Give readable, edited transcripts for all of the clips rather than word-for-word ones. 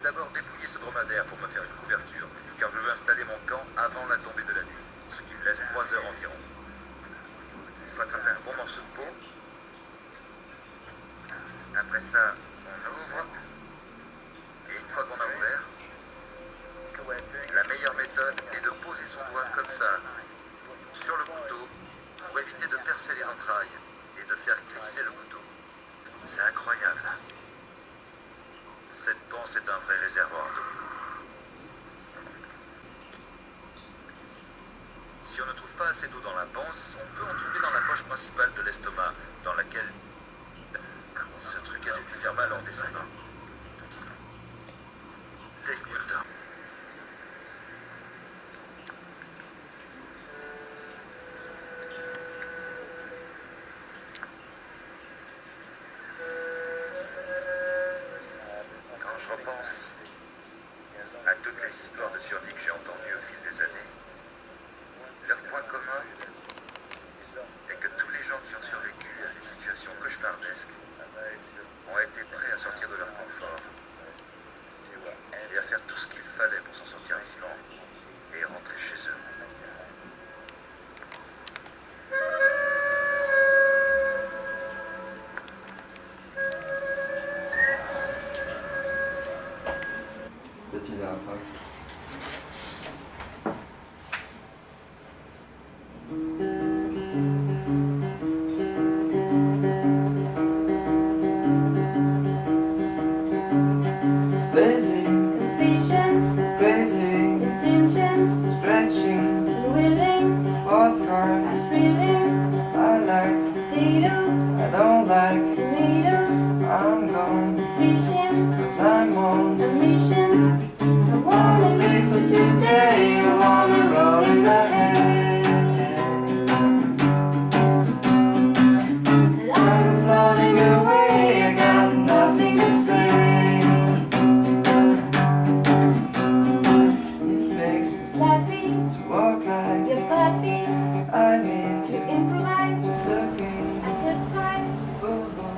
D'abord dépouiller ce dromadaire pour me faire une couverture, car je veux installer mon camp avant la tombée de la nuit, ce qui me laisse 3 heures environ. Il faut attraper un bon morceau de peau. Après ça, on ouvre. Et une fois qu'on a ouvert, la meilleure méthode est de poser son doigt comme ça, sur le couteau, pour éviter de percer les entrailles et de faire glisser le couteau. C'est incroyable. Cette panse est un vrai réservoir d'eau. Si on ne trouve pas assez d'eau dans la panse, on peut en trouver dans la poche principale de l'estomac, dans laquelle ce truc a dû lui faire mal en descendant. Dégoûtant. Quand je repense à toutes les histoires de survie que j'ai entendues au fil des années, leur point commun est que tous les gens qui ont survécu à des situations cauchemardesques ont été prêts à sortir de leur confort et à faire tout ce qu'il fallait pour s'en sortir vivant et rentrer chez eux. Peut-être il verra pas. Lazy, Patience, crazy, intentions, stretching, willing, sports cars. thrilling, I like, potatoes, I don't like, tomatoes, I'm gone, fishing, 'cause I'm on. a mission. I wanna live for today, I wanna roll in the hay. And I'm floating away, I got nothing to say. It makes me Slappy, to walk like your puppy, I need to to. improvise It's looking, at the price. boom, boom.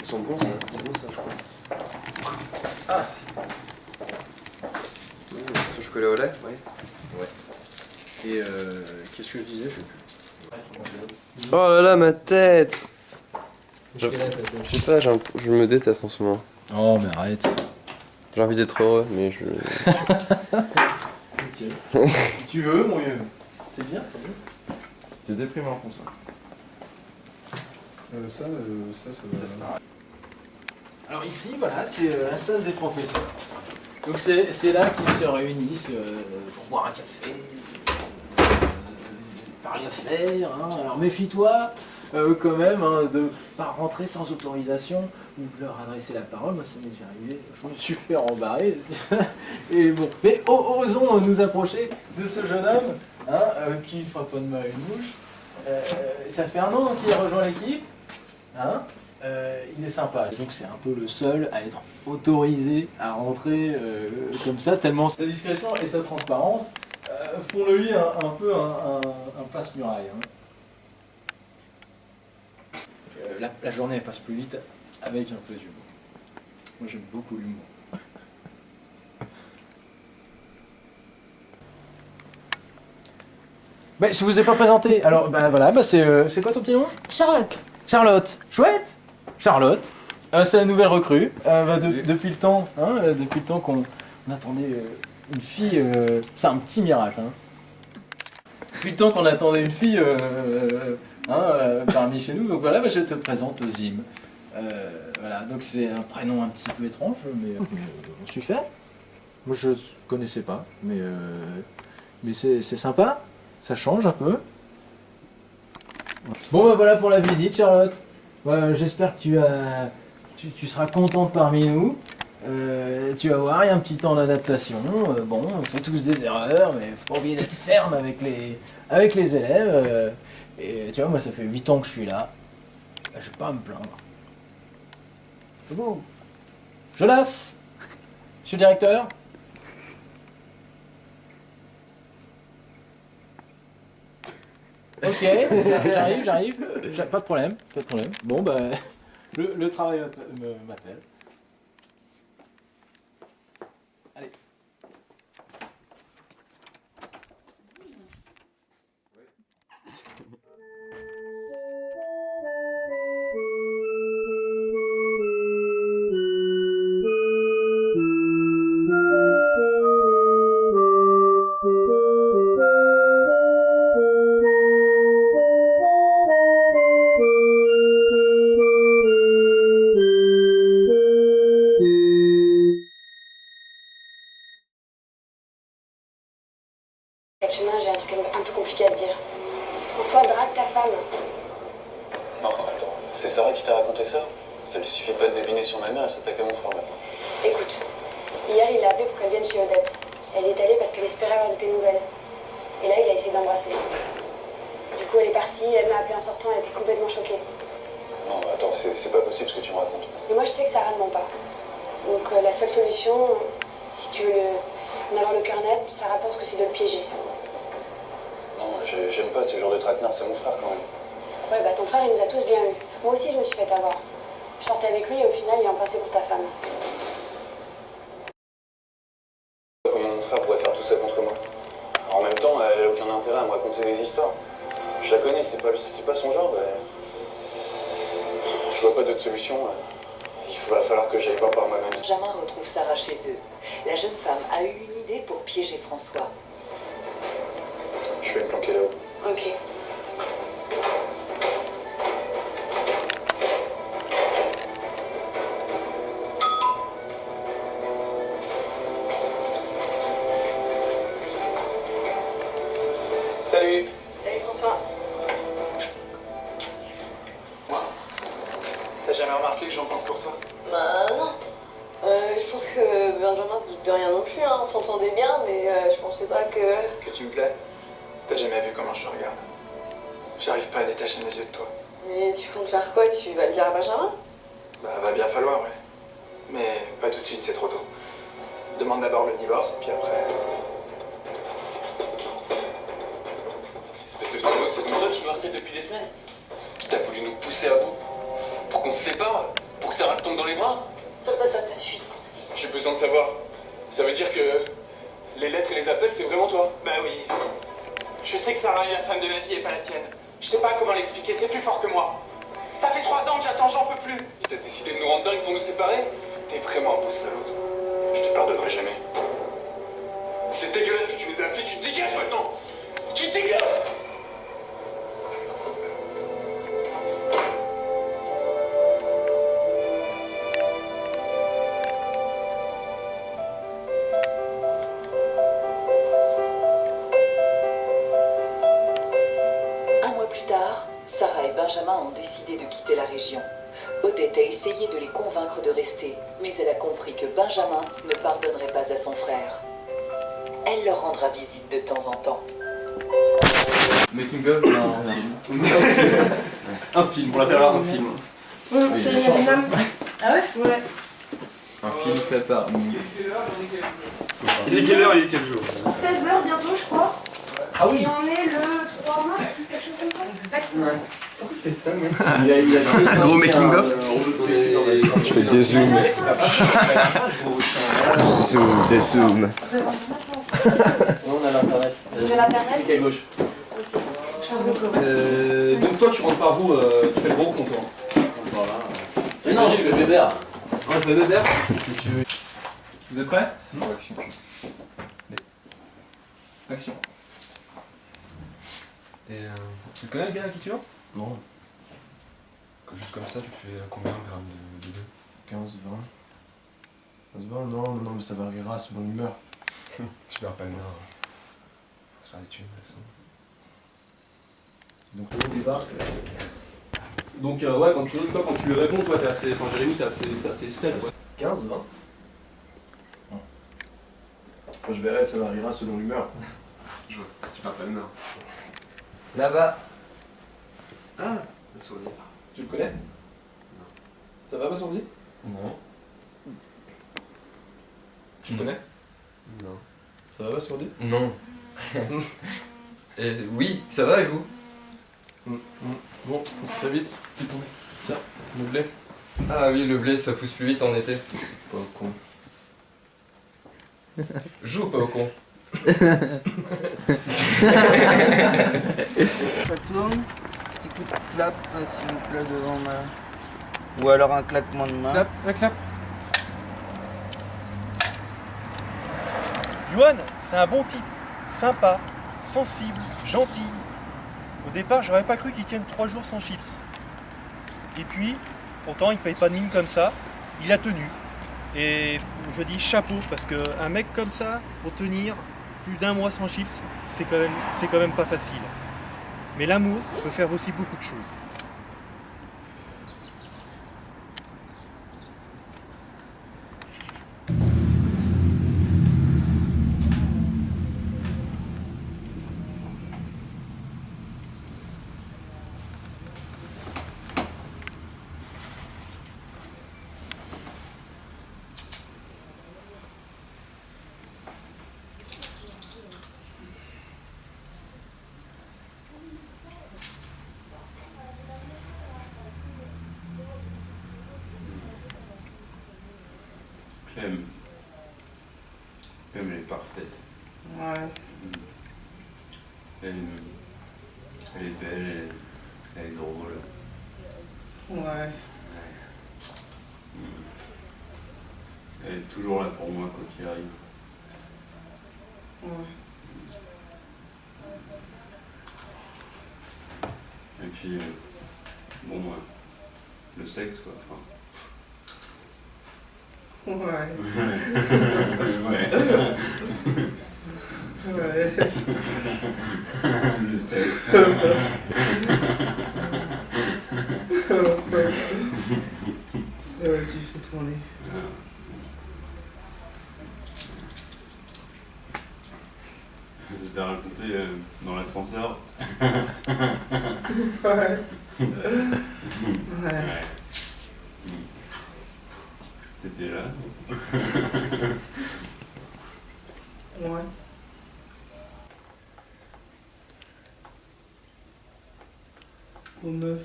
Ils sont bons ça, c'est bon ça je crois. Ah si. Ce chocolat au lait. Ouais. Et qu'est-ce que je disais, je sais plus. Oh là là, ma tête. Je sais pas, je me déteste en ce moment. Oh mais arrête. J'ai envie d'être heureux, mais je... Si tu veux, mon vieux. C'est bien, tant mieux. T'es déprimant pour ça. Ça va. Alors ici, voilà, c'est la salle des professeurs. Donc c'est là qu'ils se réunissent pour boire un café, parler affaires. Hein. Alors méfie-toi quand même de ne pas rentrer sans autorisation ou de leur adresser la parole. Moi ça m'est déjà arrivé, je me suis fait rembarrer. Et bon, mais osons nous approcher de ce jeune homme hein, qui ne fera pas de mal à une mouche. Ça fait 1 an qu'il a rejoint l'équipe. Hein il est sympa, donc c'est un peu le seul à être autorisé à rentrer comme ça, tellement sa discrétion et sa transparence font de lui un peu un passe-muraille. Hein. La journée elle passe plus vite avec un peu d'humour. Moi j'aime beaucoup l'humour. Ben, je vous ai pas présenté, alors ben voilà, ben, c'est quoi ton petit nom? Charlotte. Charlotte, chouette. Charlotte, c'est la nouvelle recrue. Depuis le temps, hein, depuis le temps qu'on attendait une fille, c'est un petit miracle. Hein. Depuis le temps qu'on attendait une fille parmi chez nous, donc voilà, je te présente Zim. Voilà, donc c'est un prénom un petit peu étrange, mais je suis fait. Moi je connaissais pas, mais c'est sympa, ça change un peu. Bon bah voilà pour la visite Charlotte. Ouais, j'espère que tu seras contente parmi nous. Tu vas voir, il y a un petit temps d'adaptation. Bon, on fait tous des erreurs, mais faut pas oublier d'être ferme avec les élèves. Et tu vois, moi ça fait 8 ans que je suis là. Je vais pas me plaindre. C'est bon. Jonas, monsieur le directeur. Ok, j'arrive. Pas de problème. Bon, bah, le travail m'appelle. Allez. Chemin, j'ai un truc un peu compliqué à te dire. François drague ta femme. Non, attends, c'est Sarah qui t'a raconté ça? Ça lui suffit pas de deviner sur ma mère, elle s'attaque à mon frère maintenant. Écoute, hier il l'a appelée pour qu'elle vienne chez Odette. Elle est allée parce qu'elle espérait avoir de tes nouvelles. Et là, il a essayé de l'embrasser. Du coup, elle est partie, elle m'a appelé en sortant, elle était complètement choquée. Non, attends, c'est pas possible ce que tu me racontes. Mais moi, je sais que Sarah ne ment pas. Donc, la seule solution, si tu veux en avoir le cœur net, Sarah pense que c'est de le piéger. Non, j'aime pas ce genre de traquenard, c'est mon frère quand même. Ouais, bah ton frère, il nous a tous bien eu. Moi aussi, je me suis fait avoir. Je sortais avec lui et au final, il est embrassé pour ta femme. Comment mon frère pourrait faire tout ça contre moi? En même temps, elle a aucun intérêt à me raconter des histoires. Je la connais, c'est pas son genre. Je vois pas d'autre solution. Il va falloir que j'aille voir par moi-même. Benjamin retrouve Sarah chez eux. La jeune femme a eu une idée pour piéger François. Je vais me planquer là-haut. Ok. Salut! Salut François. T'as jamais remarqué que j'en pense pour toi? Bah non. Je pense que Benjamin se doute de rien non plus, hein. On s'entendait bien, mais je pensais pas que... Que tu me plais? T'as jamais vu comment je te regarde? J'arrive pas à détacher mes yeux de toi. Mais tu comptes faire quoi? Tu vas le dire à Benjamin? Bah, va bien falloir, ouais. Mais pas tout de suite, c'est trop tôt. Demande d'abord le divorce, et puis après... Espèce de salaud, c'est toi qui nous harcèle depuis des semaines. T'as voulu nous pousser à bout. Pour qu'on se sépare. Pour que Sarah te tombe dans les bras. Stop, ça suffit. J'ai besoin de savoir. Ça veut dire que les lettres et les appels, c'est vraiment toi? Bah oui. Je sais que Sarah est la femme de ma vie et pas la tienne. Je sais pas comment l'expliquer, c'est plus fort que moi. Ça fait 3 ans que j'attends, j'en peux plus. T'as décidé de nous rendre dingues pour nous séparer? T'es vraiment un beau salaud. Je te pardonnerai jamais. C'est dégueulasse ce que tu nous as fait, tu te dégages maintenant! Tu te dégages! Un mois plus tard, Sarah et Benjamin ont décidé de quitter la région. Odette a essayé de les convaincre de rester, mais elle a compris que Benjamin ne pardonnerait pas à son frère. Elle leur rendra visite de temps en temps. Making of, un film. Un film, on l'appellera un film. C'est une dame. Ah ouais? Ouais. Un film fait par. Il est quelle heure, il est quel jour? 16h bientôt, je crois. Ah oui. Et on est le 3 mars, quelque chose comme ça. Exactement. Pourquoi tu fais ça, mec? Gros making of. Je fais des zooms. Des zooms. On a l'internet. Vous avez l'internet? Clique à gauche. Donc toi tu rentres par où? Tu fais le gros compte. Voilà. Mais non, je fais Weber. On fait Weber. Vous êtes prêts? Action. Action. Et tu connais le gars à qui tu vas? Non. Juste comme ça, tu fais combien de grammes de bleu? 15, 20. 15, 20, non, mais ça variera selon l'humeur. Tu perds pas le nez. Faut se faire des thunes, de Donc on débarque. Donc ouais, quand tu lui réponds, toi t'es assez. Enfin Jérémy, t'es assez sel quoi. 15, 20. Je verrai, ça variera selon l'humeur. Je vois, tu perds pas le nez. Là-bas. Ah, ça sourit. Tu le connais? Ça va, Bassourdi? Non. Tu le connais? Non. Ça va, Bassourdi? Non. Oui, ça va et vous? Bon, faut que ça vite. Tiens, le blé. Ah oui, le blé, ça pousse plus vite en été. Pas au con. Joue ou pas au con? Ça tourne, petit coup de clap s'il vous plaît devant ma... Ou alors un claquement de main. Clap, clap. Yuan, c'est un bon type, sympa, sensible, gentil. Au départ, j'aurais pas cru qu'il tienne 3 jours sans chips. Et puis, pourtant, il paye pas de mine comme ça, il a tenu. Et je dis chapeau, parce qu'un mec comme ça, pour tenir plus d'1 mois sans chips, c'est quand même pas facile. Mais l'amour peut faire aussi beaucoup de choses. Clem, elle est parfaite. Ouais. Elle est belle, elle est drôle. Ouais. Elle est toujours là pour moi quoi qu'il arrive. Ouais. Et puis, bon, le sexe quoi. Enfin. Ouais. Ouais. Ouais. Le sexe. Vas-y, fais tourner. Je t'ai raconté dans l'ascenseur. Ouais. Ouais. T'étais là? Ouais. Au meuf.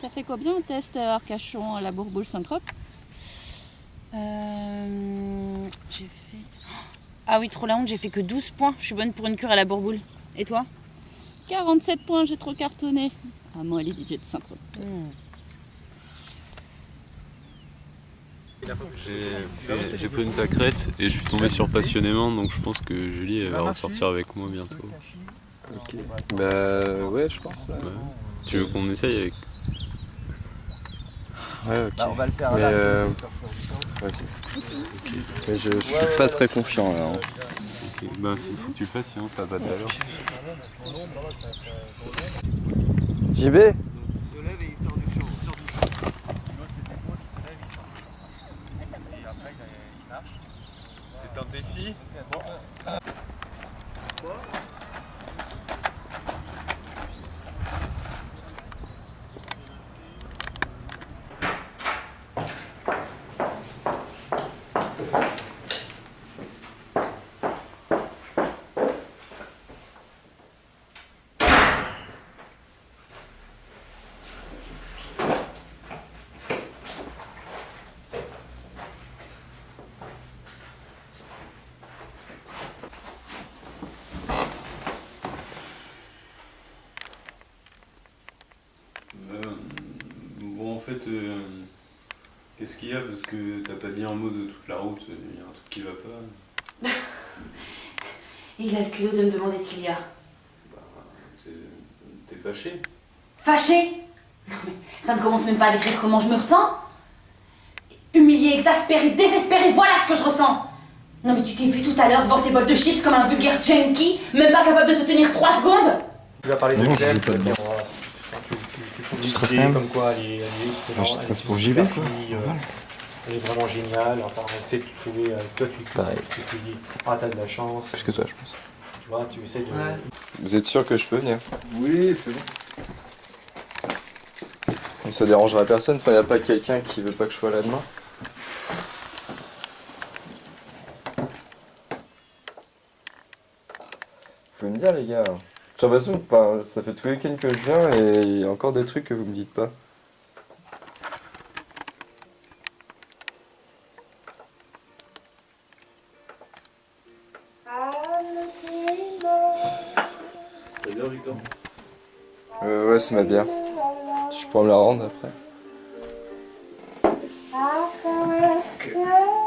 T'as fait combien un test Arcachon à la Bourboule Saint-Trope? J'ai fait... Ah oui, trop la honte, j'ai fait que 12 points. Je suis bonne pour une cure à la Bourboule. Et toi? 47 points, j'ai trop cartonné. Ah, moi, elle est DJ de Saint-Trope. J'ai pris une tacrette et je suis tombé sur Passionnément, donc je pense que Julie elle va ressortir avec moi bientôt. Ok. Bah ouais, je pense. Ouais. Tu veux qu'on essaye avec... Ouais, ok. Bah, on va le faire mais là. vas-y. Mais je suis pas très confiant là. Hein. Ok. Bah faut que tu le fasses sinon ça va pas de valeur. JB. C'est un défi. Bon en fait, qu'est-ce qu'il y a parce que t'as pas dit un mot de toute la route, il y a un truc qui va pas. Il a le culot de me demander ce qu'il y a. Bah, t'es fâché. Fâché? Non mais ça ne commence même pas à décrire comment je me ressens. Humilié, exaspéré, désespéré, voilà ce que je ressens. Non mais tu t'es vu tout à l'heure devant ces bols de chips comme un vulgaire junkie, même pas capable de te tenir 3 secondes. Tu vas parler de Non, Clem, je joue pas dedans. font Tu des stresses idées quand même. comme quoi elle est excellente. Bah, je stresse elle pour est JB, super quoi. fille, Normal. elle est vraiment géniale. Enfin, on essaie de trouver. Toi, Pareil. tu dis, ah, t'as de la chance. Plus que toi, je pense. Tu vois, tu essaies de. Ouais. Vous êtes sûr que je peux venir? Oui, c'est bon. Ça dérangera personne, enfin, y a pas quelqu'un qui veut pas que je sois là demain? Faut me dire les gars. J'ai l'impression que enfin, ça fait tous les week-ends que je viens et il y a encore des trucs que vous me dites pas. T'as bien, Victor? Ouais, c'est ma bière. Je pourrais me la rendre après.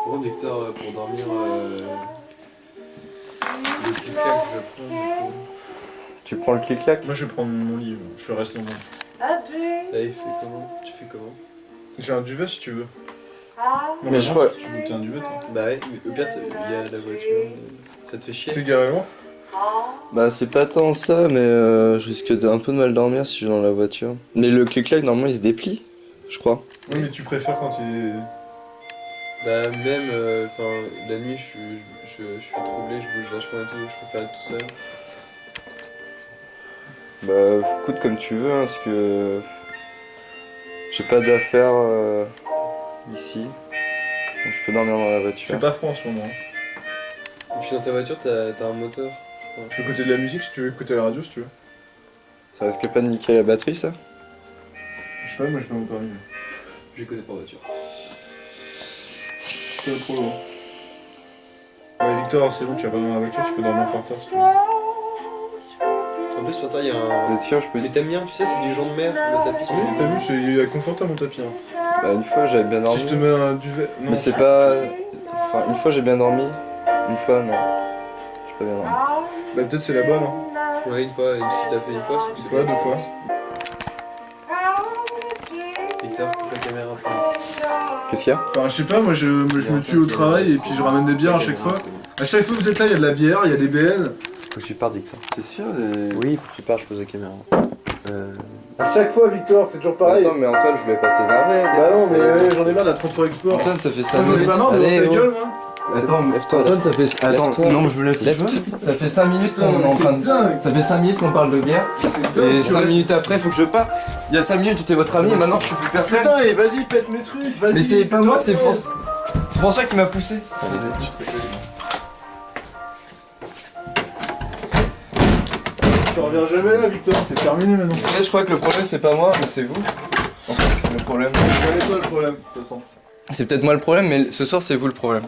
Bon, Victor, pour dormir, le clic-clac, je le prends. Du coup. Tu prends le clic-clac? Moi je vais prendre mon livre, je reste longtemps. Là, il fait comment? Tu fais comment? J'ai un duvet si tu veux. Non, Mais je crois- Tu veux que t'aies un duvet toi? Bah ouais, mais au pire, il y a la voiture. Ça te fait chier? T'es garé loin? Bah c'est pas tant ça, mais je risque un peu de mal dormir si je suis dans la voiture. Mais le clic-clac, normalement, il se déplie, je crois. Oui, mais tu préfères quand il est. Bah même, la nuit, je suis troublé, je bouge vachement et tout, je préfère être tout seul. Bah écoute comme tu veux, hein, parce que j'ai pas d'affaires ici. Donc je peux dormir dans la Il voiture. fait pas froid en ce moment. Et puis dans ta voiture, t'as un moteur. Tu peux écouter de la musique si tu veux écouter la radio si tu veux. Ça risque pas de niquer la batterie ça? Je sais pas, moi je peux mon permis. Je connais pas voiture. C'est pas trop loin. Ouais Victor, c'est bon, tu vas pas dans la voiture, tu peux dormir par terre si tu veux. En plus, par terre, il y a un. Vous êtes sûr je peux... Mais t'aimes bien, tu sais, c'est du jonc de mer, le tapis. Oui, t'as vu, c'est confortable mon tapis. Hein. Bah une fois j'avais bien dormi. Si je te mets un duvet. Non. Mais c'est pas... Enfin une fois j'ai bien dormi, une fois non. J'ai pas bien dormi. Bah peut-être c'est la bonne. Hein. Ouais, une fois, et si t'as fait une fois, c'est que Une c'est fois, bien. 2 fois. Victor, coupe la caméra après. Qu'est-ce qu'il y a? Enfin, je sais pas, moi je me tue au travail et puis je ramène des bières à chaque fois. À chaque fois que vous êtes là, il y a de la bière, il y a des BN. Faut que tu partes Victor. C'est sûr Oui, faut que tu partes, je pose la caméra. À chaque fois, Victor, c'est toujours pareil. Attends mais Antoine je voulais pas t'énerver. Bah non, mais j'en ai marre d'un transport-export. Antoine ça fait 5 J'en ai minutes. pas marre de Allez, voir ta oh. gueule, moi. Attends, lève-toi. Antoine, ça fait. Attends, Lève-toi. non, je me lève si tu Lève-toi. veux. Ça fait 5 minutes qu'on est en train de. dingue. Ça fait 5 minutes qu'on parle de guerre. Et 5 minutes après, faut que je parte. Il y a 5 minutes, j'étais votre ami et maintenant je suis plus personne. Putain, et vas-y, pète mes trucs, vas-y. Mais c'est pas moi, c'est fais-toi François. C'est François qui m'a poussé. Tu reviens jamais là, Victor, c'est terminé maintenant. Vous savez, je crois que le problème c'est pas moi, mais c'est vous. En fait, c'est le problème. C'est toi le problème, de toute façon. C'est peut-être moi le problème, mais ce soir c'est vous le problème.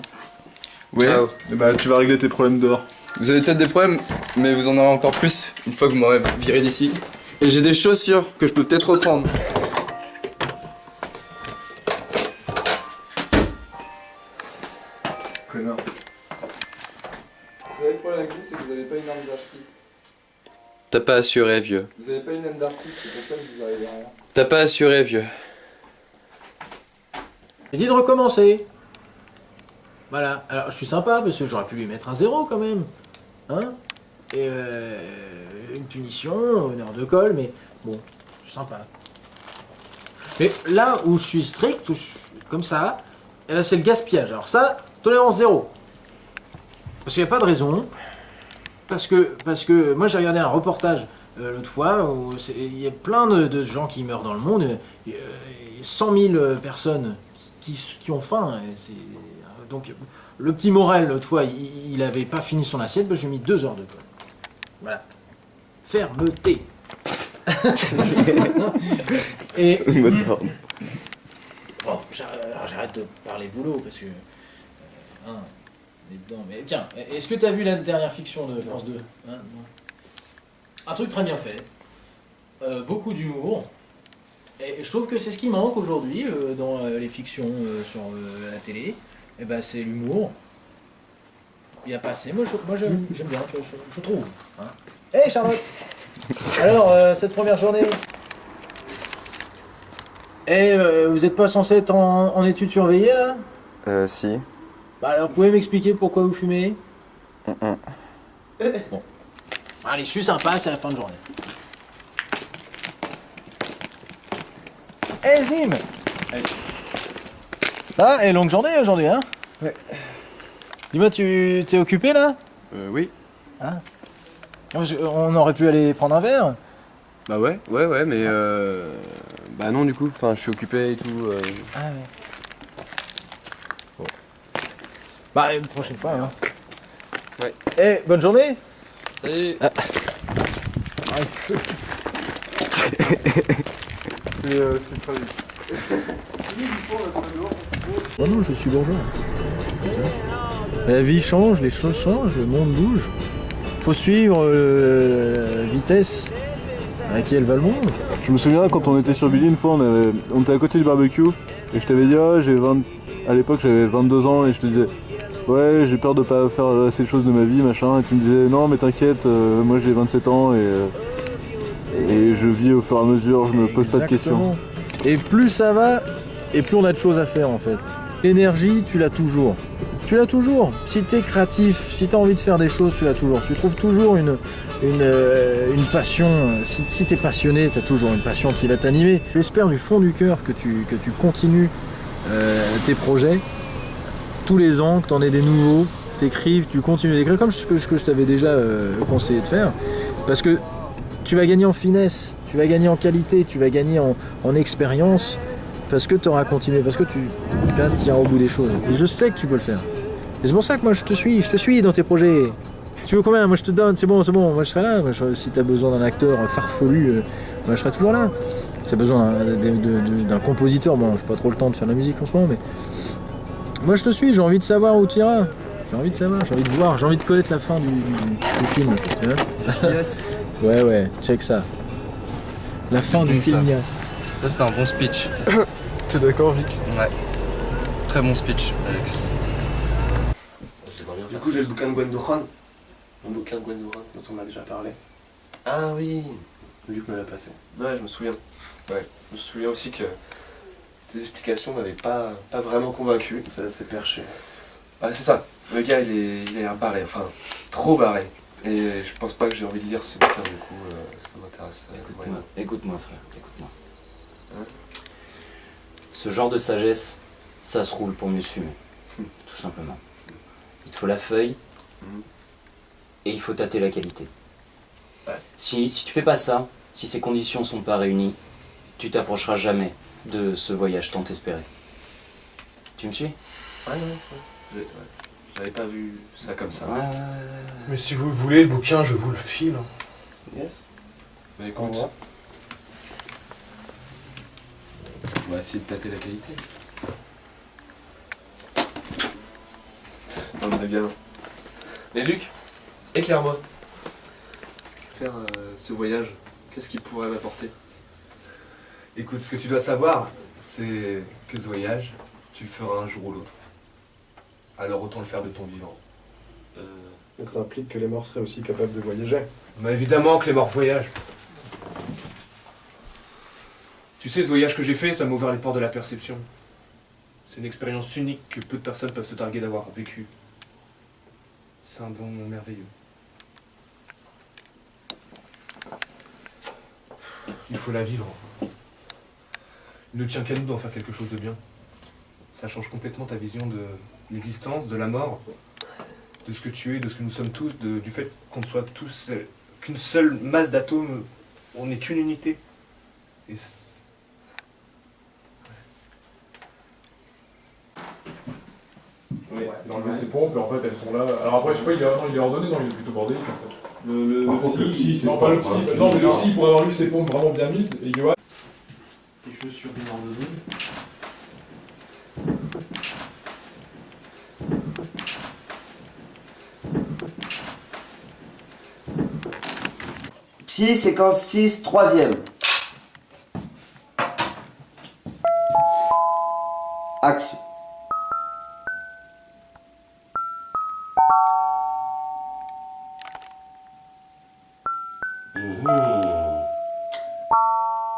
Oui. Ciao. Et bah, tu vas régler tes problèmes dehors. Vous avez peut-être des problèmes, mais vous en aurez encore plus une fois que vous m'aurez viré d'ici. Et j'ai des chaussures que je peux peut-être reprendre. Connard. Vous savez le problème avec vous, c'est que vous avez pas une âme d'artiste. T'as pas assuré, vieux. Vous avez pas une âme d'artiste, c'est pour ça que vous arrivez à rien. T'as pas assuré, vieux. J'ai dit de recommencer. Voilà. Alors je suis sympa parce que j'aurais pu lui mettre un 0 quand même. Hein? Et une punition, une heure de colle, mais bon, je suis sympa. Mais là où je suis strict, où je suis comme ça, c'est le gaspillage. Alors ça, tolérance 0. Parce qu'il n'y a pas de raison. Parce que moi j'ai regardé un reportage l'autre fois où il y a plein de gens qui meurent dans le monde. Il y a 100 000 personnes qui ont faim. Donc le petit Morel l'autre fois, il avait pas fini son assiette, ben, j'ai mis 2 heures de colle. Voilà. Fermeté. Et bon, j'arrête de parler boulot parce que on est dedans. Mais tiens, est-ce que tu as vu la dernière fiction de France 2 hein? Non. Un truc très bien fait, beaucoup d'humour. Et je trouve que c'est ce qui manque aujourd'hui dans les fictions sur la télé. Et ben c'est l'humour. Il n'y a pas assez. Moi j'aime bien, je trouve. Hein. Hey Charlotte. Alors cette première journée. Et vous n'êtes pas censé être en études surveillées là? Si. Bah alors vous pouvez m'expliquer pourquoi vous fumez? Bon. Allez, je suis sympa, c'est la fin de journée. Eh Zim. Ah, et longue journée aujourd'hui, hein? Ouais. Dis-moi, tu t'es occupé là? Oui. Ah. On aurait pu aller prendre un verre? Bah ouais, mais bah non, du coup, enfin, je suis occupé et tout. Ah ouais. Bon. Bah, une prochaine fois, hein. Ouais. Eh, bonne journée! Salut! Ah. C'est très vite. Oh non, je suis bourgeois. C'est comme ça. La vie change, les choses changent, le monde bouge. Faut suivre la vitesse à laquelle va le monde. Je me souviens quand on était sur Billy une fois, on était à côté du barbecue et je t'avais dit à l'époque j'avais 22 ans et je te disais ouais j'ai peur de pas faire assez de choses de ma vie machin et tu me disais non mais t'inquiète moi j'ai 27 ans et je vis au fur et à mesure, je me pose pas de questions. Et plus ça va, et plus on a de choses à faire en fait. L'énergie, tu l'as toujours. Tu l'as toujours. Si t'es créatif, si t'as envie de faire des choses, tu l'as toujours. Tu trouves toujours une passion. Si t'es passionné, t'as toujours une passion qui va t'animer. J'espère du fond du cœur que tu continues tes projets. Tous les ans, que t'en aies des nouveaux, t'écrives, tu continues d'écrire comme ce que je t'avais déjà conseillé de faire. Parce que tu vas gagner en finesse, tu vas gagner en qualité, tu vas gagner en expérience. Parce que tu auras continué, parce que tu iras au bout des choses. Et je sais que tu peux le faire. Et c'est pour ça que moi je te suis dans tes projets. Tu veux combien? Moi je te donne, c'est bon, moi je serai là. Si tu as besoin d'un acteur farfelu, moi je serai toujours là. Si tu as besoin d'un compositeur, bon, j'ai pas trop le temps de faire la musique en ce moment, mais moi je te suis, j'ai envie de savoir où tu iras. J'ai envie de savoir, j'ai envie de voir, j'ai envie de connaître la fin du film. Tu vois? Yes. Ouais, check ça. La fin du film Nias. Ça c'était un bon speech. T'es d'accord, Vic? Ouais. Très bon speech, Alex. Du coup, j'ai le bouquin de Gwendoran. Mon bouquin de Gwendoran dont on a déjà parlé. Ah oui, Luc me l'a passé. Ouais, je me souviens. Ouais, je me souviens aussi que tes explications m'avaient pas vraiment convaincu. Ça s'est perché. Ah, c'est ça. Le gars, il est barré, enfin, trop barré. Et je pense pas que j'ai envie de lire ce bouquin, du coup, ça m'intéresse. Écoute-moi, frère, écoute-moi. Hein? Ce genre de sagesse, ça se roule pour mieux se fumer, tout simplement. Il te faut la feuille et il faut tâter la qualité. Ouais. Si tu fais pas ça, si ces conditions sont pas réunies, tu t'approcheras jamais de ce voyage tant espéré. Tu me suis? Ouais. J'avais pas vu ça comme ça. Ouais. Mais si vous voulez le bouquin, je vous le file. Yes. Bah écoute. On va essayer de tâter la qualité. On est bien. Mais Luc, éclaire-moi. Faire ce voyage, qu'est-ce qu'il pourrait m'apporter? Écoute, ce que tu dois savoir, c'est que ce voyage, tu le feras un jour ou l'autre. Alors autant le faire de ton vivant. Mais ça implique que les morts seraient aussi capables de voyager. Mais évidemment que les morts voyagent. Tu sais, ce voyage que j'ai fait, ça m'a ouvert les portes de la perception. C'est une expérience unique que peu de personnes peuvent se targuer d'avoir vécue. C'est un don merveilleux. Il faut la vivre. Il ne tient qu'à nous d'en faire quelque chose de bien. Ça change complètement ta vision de l'existence, de la mort, de ce que tu es, de ce que nous sommes tous, du fait qu'on soit tous qu'une seule masse d'atomes, on n'est qu'une unité. Et Oui, il a enlevé ses pompes et en fait elles sont là. Alors après je sais pas, il est ordonné, non, il est plutôt bordélique en fait. Le psy, non pas le psy, non mais le psy pour avoir eu ses pompes vraiment bien mises et Johan. Des chaussures bien ordonnées. Psy, séquence 6, 3ème. Action.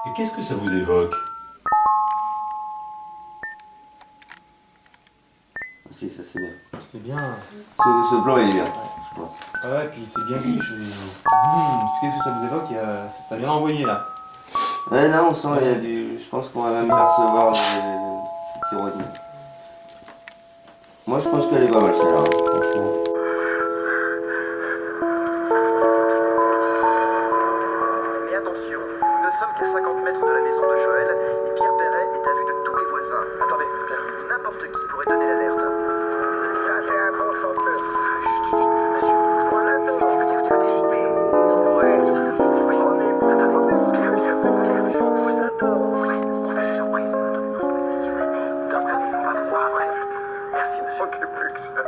Et qu'est-ce que ça vous évoque? Si, ça c'est bien. C'est bien. Ce blanc il est bien, je pense. Ah ouais, puis c'est bien riche. Qu'est-ce que ça vous évoque? T'as bien envoyé là. Ouais, non, on sent il y a du. Je pense qu'on va même percevoir les petites ironies. Moi je pense qu'elle est pas mal celle-là, hein, franchement. Mais attention, nous ne sommes qu'à 50 mètres de la maison de Joël et Pierre Perret est à vue de tous les voisins. Attendez, n'importe qui pourrait donner l'alerte. Ça c'est un bon chanteur. Chut, monsieur. Voilà, écoutez. Ouais, on est... Attendez, on vous attend. On fait une surprise. Monsieur Venet. On va vous voir après. Merci monsieur. Ok, plus que ça.